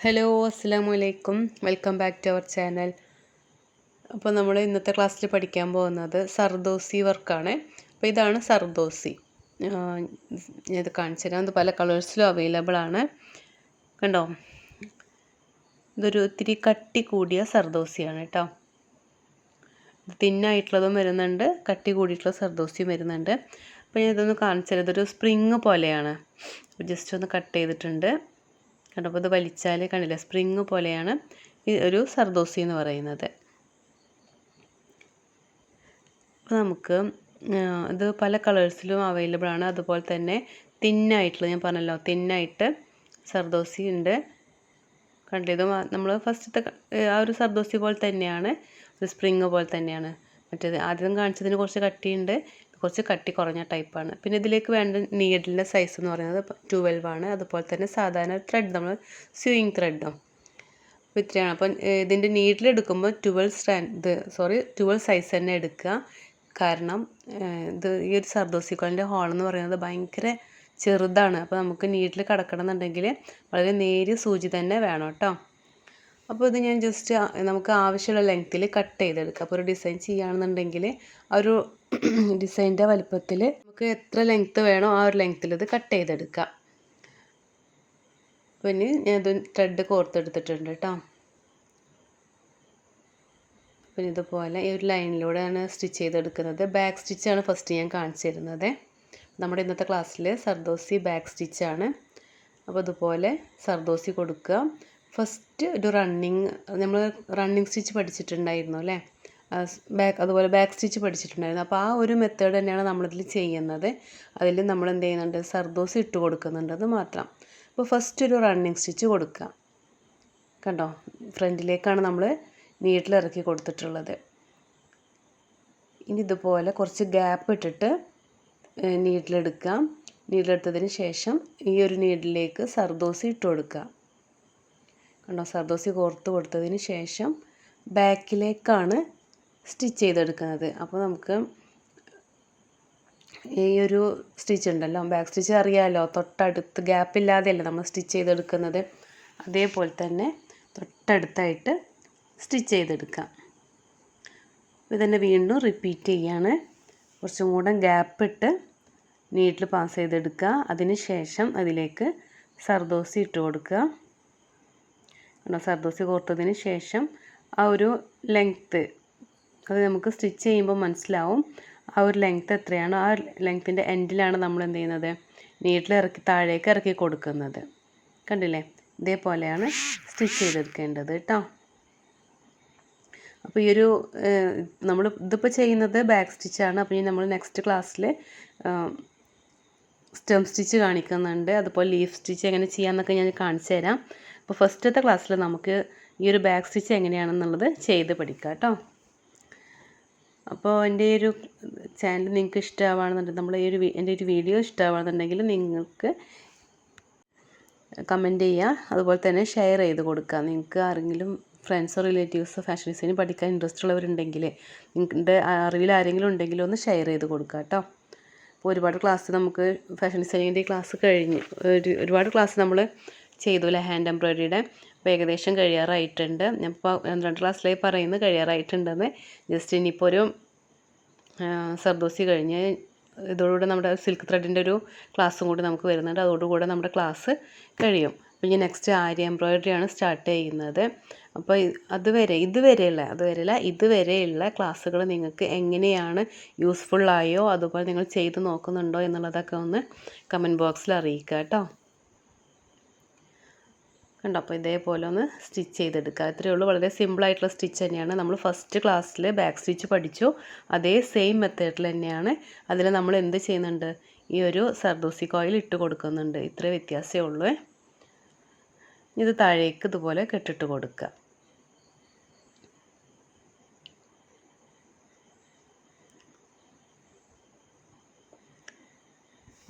Hello അസ്സലാമു അലൈക്കും welcome back to our channel. അപ്പോൾ നമ്മൾ ഇന്നത്തെ ക്ലാസ്സിൽ പഠിക്കാൻ പോകുന്നത് സർദോസി വർക്കാണ്. അപ്പോൾ ഇതാണ് സർദോസി. ഇത് കാണിച്ചു തരാം. ഇത് പല കളേഴ്സിലും അവൈലബിൾ ആണ്. കണ്ടോ, ഇതൊരു ഇത്തിരി കട്ടി കൂടിയ സർദോസിയാണ് കേട്ടോ. തിന്നായിട്ടുള്ളതും വരുന്നുണ്ട്, കട്ടി കൂടിയിട്ടുള്ള സർദോസിയും വരുന്നുണ്ട്. അപ്പോൾ ഞാൻ ഇതൊന്ന് കാണിച്ചു തരാം. ഇതൊരു സ്പ്രിങ് പോലെയാണ്. ജസ്റ്റ് ഒന്ന് കട്ട് ചെയ്തിട്ടുണ്ട്. കണ്ടപ്പോൾ ഇത് വലിച്ചാൽ കണ്ടില്ല, സ്പ്രിങ് പോലെയാണ് ഈ ഒരു സർദോസി എന്ന് പറയുന്നത്. അപ്പോൾ നമുക്ക് ഇത് പല കളേഴ്സിലും അവൈലബിൾ ആണ്. അതുപോലെ തന്നെ തിന്നായിട്ടുള്ള, ഞാൻ പറഞ്ഞല്ലോ തിന്നായിട്ട് സർദോസി ഉണ്ട്. കണ്ടില്ല, ഇത് നമ്മൾ ഫസ്റ്റത്തെ ആ ഒരു സർദോസി പോലെ തന്നെയാണ്, ഒരു സ്പ്രിങ് പോലെ തന്നെയാണ്. മറ്റേത് ആദ്യം കാണിച്ചതിന് കുറച്ച് കട്ടിയുണ്ട്, കുറച്ച് കട്ടി കുറഞ്ഞ ടൈപ്പാണ്. പിന്നെ ഇതിലേക്ക് വേണ്ട നീഡിലിൻ്റെ സൈസ് എന്ന് പറയുന്നത് 12 ആണ്. അതുപോലെ തന്നെ സാധാരണ ത്രെഡ്, നമ്മൾ സ്യൂയിങ് ത്രെഡും അപ്പോൾ ഇത്രയാണ്. അപ്പം ഇതിൻ്റെ നീഡിൽ എടുക്കുമ്പോൾ 12 സൈസ് തന്നെ എടുക്കുക. കാരണം ഇത് ഈ ഒരു സർദോസി കോലിൻ്റെ ഹോളെന്ന് പറയുന്നത് ഭയങ്കര ചെറുതാണ്. അപ്പോൾ നമുക്ക് നീഡിൽ കിടക്കണം എന്നുണ്ടെങ്കിൽ വളരെ നേരിയ സൂചി തന്നെ വേണം കേട്ടോ. അപ്പോൾ ഇത് ഞാൻ ജസ്റ്റ് നമുക്ക് ആവശ്യമുള്ള ലെങ്ത്തിൽ കട്ട് ചെയ്തെടുക്കുക. അപ്പോൾ ഒരു ഡിസൈൻ ചെയ്യുകയാണെന്നുണ്ടെങ്കിൽ ആ ഒരു ഡിസൈൻ്റെ വലുപ്പത്തിൽ നമുക്ക് എത്ര ലെങ്ത്ത് വേണോ ആ ഒരു ലെങ്ത്തിൽ ഇത് കട്ട് ചെയ്തെടുക്കുക. പിന്നെ ഞാനത് ത്രെഡ് കോർത്തെടുത്തിട്ടുണ്ട് കേട്ടോ. പിന്നെ ഇതുപോലെ ഈ ഒരു ലൈനിലൂടെയാണ് സ്റ്റിച്ച് ചെയ്തെടുക്കുന്നത്. ബാക്ക് സ്റ്റിച്ചാണ് ഫസ്റ്റ് ഞാൻ കാണിച്ചു തരുന്നത്. നമ്മുടെ ഇന്നത്തെ ക്ലാസ്സിൽ സർദോസി ബാക്ക് സ്റ്റിച്ചാണ്. അപ്പോൾ ഇതുപോലെ സർദോസി കൊടുക്കുക. ഫസ്റ്റ് ഒരു നമ്മൾ റണ്ണിങ് സ്റ്റിച്ച് പഠിച്ചിട്ടുണ്ടായിരുന്നു അല്ലേ, അതുപോലെ ബാക്ക് സ്റ്റിച്ച് പഠിച്ചിട്ടുണ്ടായിരുന്നു. അപ്പോൾ ആ ഒരു മെത്തേഡ് തന്നെയാണ് നമ്മളിതിൽ ചെയ്യുന്നത്. അതിൽ നമ്മൾ എന്ത് ചെയ്യുന്നുണ്ട്, സർദോസി ഇട്ട് കൊടുക്കുന്നുണ്ട്, അത് മാത്രം. അപ്പോൾ ഫസ്റ്റ് ഒരു റണ്ണിങ് സ്റ്റിച്ച് കൊടുക്കുക. കണ്ടോ, ഫ്രണ്ടിലേക്കാണ് നമ്മൾ നീഡിലിറക്കി കൊടുത്തിട്ടുള്ളത്. ഇനി ഇതുപോലെ കുറച്ച് ഗ്യാപ്പ് ഇട്ടിട്ട് നീഡിലെടുക്കുക. നീഡിലെടുത്തതിന് ശേഷം ഈ ഒരു നീഡിലേക്ക് സർദോസി ഇട്ട് കൊടുക്കുക. കണ്ടോ, സർദോസി കോർത്ത് കൊടുത്തതിന് ശേഷം ബാക്കിലേക്കാണ് സ്റ്റിച്ച് ചെയ്തെടുക്കുന്നത്. അപ്പോൾ നമുക്ക് ഈ ഒരു സ്റ്റിച്ച് ഉണ്ടല്ലോ, ബാക്ക് സ്റ്റിച്ച് അറിയാമല്ലോ, തൊട്ടടുത്ത് ഗ്യാപ്പില്ലാതെയല്ലേ നമ്മൾ സ്റ്റിച്ച് ചെയ്തെടുക്കുന്നത്. അതേപോലെ തന്നെ തൊട്ടടുത്തായിട്ട് സ്റ്റിച്ച് ചെയ്തെടുക്കാം. ഇതന്നെ വീണ്ടും റിപ്പീറ്റ് ചെയ്യാണ്. കുറച്ചും കൂടെ ഗ്യാപ്പ് ഇട്ട് നീഡിൽ പാസ് ചെയ്തെടുക്കുക. അതിന് ശേഷം അതിലേക്ക് സർദോസി ഇട്ട് കൊടുക്കുക. സർദോസി കോർത്തതിന് ശേഷം ആ ഒരു ലെങ്ത്ത് അത് നമുക്ക് സ്റ്റിച്ച് ചെയ്യുമ്പോൾ മനസ്സിലാവും. ആ ഒരു ലെങ്ത്ത് എത്രയാണോ ആ ലെങ്ത്തിൻ്റെ എൻഡിലാണ് നമ്മൾ എന്ത് ചെയ്യുന്നത്, നീഡിൽ താഴേക്ക് ഇറക്കി കൊടുക്കുന്നത്. കണ്ടില്ലേ, ഇതേപോലെയാണ് സ്റ്റിച്ച് ചെയ്തെടുക്കേണ്ടത് കേട്ടോ. അപ്പോൾ ഈ ഒരു നമ്മൾ ഇതിപ്പോൾ ചെയ്യുന്നത് ബാക്ക് സ്റ്റിച്ചാണ്. അപ്പോൾ ഇനി നമ്മൾ നെക്സ്റ്റ് ക്ലാസ്സിൽ സ്റ്റെം സ്റ്റിച്ച് കാണിക്കുന്നുണ്ട്. അതുപോലെ ലീഫ് സ്റ്റിച്ച് എങ്ങനെ ചെയ്യാമെന്നൊക്കെ ഞാൻ കാണിച്ചു തരാം. അപ്പോൾ ഫസ്റ്റത്തെ ക്ലാസ്സിൽ നമുക്ക് ഈ ഒരു ബാക്ക് സ്റ്റിച്ച് എങ്ങനെയാണെന്നുള്ളത് ചെയ്ത് പഠിക്കാം കേട്ടോ. അപ്പോൾ എൻ്റെ ഈ ഒരു ചാനൽ നിങ്ങൾക്ക് ഇഷ്ടമാണെന്നുണ്ടെങ്കിൽ എൻ്റെ ഒരു വീഡിയോ ഇഷ്ടമാണെന്നുണ്ടെങ്കിൽ നിങ്ങൾക്ക് കമൻറ്റ് ചെയ്യുക. അതുപോലെ തന്നെ ഷെയർ ചെയ്ത് കൊടുക്കുക. നിങ്ങൾക്ക് ആരെങ്കിലും ഫ്രണ്ട്സോ റിലേറ്റീവ്സോ ഫാഷൻ ഡിസൈനിങ് പഠിക്കാൻ ഇൻട്രസ്റ്റ് ഉള്ളവരുണ്ടെങ്കിൽ, നിങ്ങളുടെ അറിവിൽ ആരെങ്കിലും ഉണ്ടെങ്കിൽ ഒന്ന് ഷെയർ ചെയ്ത് കൊടുക്കുക കേട്ടോ. അപ്പോൾ ഒരുപാട് ക്ലാസ് നമുക്ക് ഫാഷൻ ഡിസൈനിങ്ങിൻ്റെ ക്ലാസ് കഴിഞ്ഞ് ഒരുപാട് ക്ലാസ് നമ്മൾ ചെയ്തു അല്ലേ, ഹാൻഡ് എംബ്രോയിഡറിയുടെ. അപ്പോൾ ഏകദേശം കഴിയാറായിട്ടുണ്ട്. ഞാൻ ഇപ്പോൾ 2 ക്ലാസ്സിലായി പറയുന്നത് കഴിയാറായിട്ടുണ്ടെന്ന്. ജസ്റ്റ് ഇനിയിപ്പോൾ ഒരു സർദോസി കഴിഞ്ഞ് ഇതോടുകൂടി നമ്മുടെ സിൽക്ക് ത്രെഡിൻ്റെ ഒരു ക്ലാസ്സും കൂടി നമുക്ക് വരുന്നുണ്ട്. അതോടുകൂടി നമ്മുടെ ക്ലാസ് കഴിയും. അപ്പോൾ ഇനി നെക്സ്റ്റ് ആര്യ എംബ്രോയിഡറിയാണ് സ്റ്റാർട്ട് ചെയ്യുന്നത്. അപ്പോൾ ഇതുവരെയുള്ള ക്ലാസ്സുകൾ നിങ്ങൾക്ക് എങ്ങനെയാണ് യൂസ്ഫുള്ളായോ, അതുപോലെ നിങ്ങൾ ചെയ്ത് നോക്കുന്നുണ്ടോ എന്നുള്ളതൊക്കെ ഒന്ന് കമൻറ്റ് ബോക്സിൽ അറിയിക്കുക കേട്ടോ. കണ്ടോ, അപ്പോൾ ഇതേപോലെ ഒന്ന് സ്റ്റിച്ച് ചെയ്തെടുക്കുക. ഇത്രയേ ഉള്ളൂ. വളരെ സിമ്പിളായിട്ടുള്ള സ്റ്റിച്ച് തന്നെയാണ്. നമ്മൾ ഫസ്റ്റ് ക്ലാസ്സിൽ ബാക്ക് സ്റ്റിച്ച് പഠിച്ചു, അതേ സെയിം മെത്തേഡിൽ തന്നെയാണ്. അതിൽ നമ്മൾ എന്ത് ചെയ്യുന്നുണ്ട്, ഈ ഒരു സർദോസി കോയിൽ ഇട്ട് കൊടുക്കുന്നുണ്ട്. ഇത്രേ വ്യത്യാസമേ ഉള്ളൂ. ഇത് താഴേക്ക് ഇതുപോലെ കെട്ടിട്ട് കൊടുക്കുക.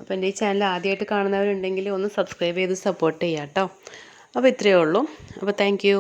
അപ്പോൾ എൻ്റെ ഈ ചാനൽ ആദ്യമായിട്ട് കാണുന്നവരുണ്ടെങ്കിൽ ഒന്ന് സബ്സ്ക്രൈബ് ചെയ്ത് സപ്പോർട്ട് ചെയ്യാം കേട്ടോ. അപ്പോൾ ഇത്രയേ ഉള്ളൂ. അപ്പോൾ താങ്ക് യു.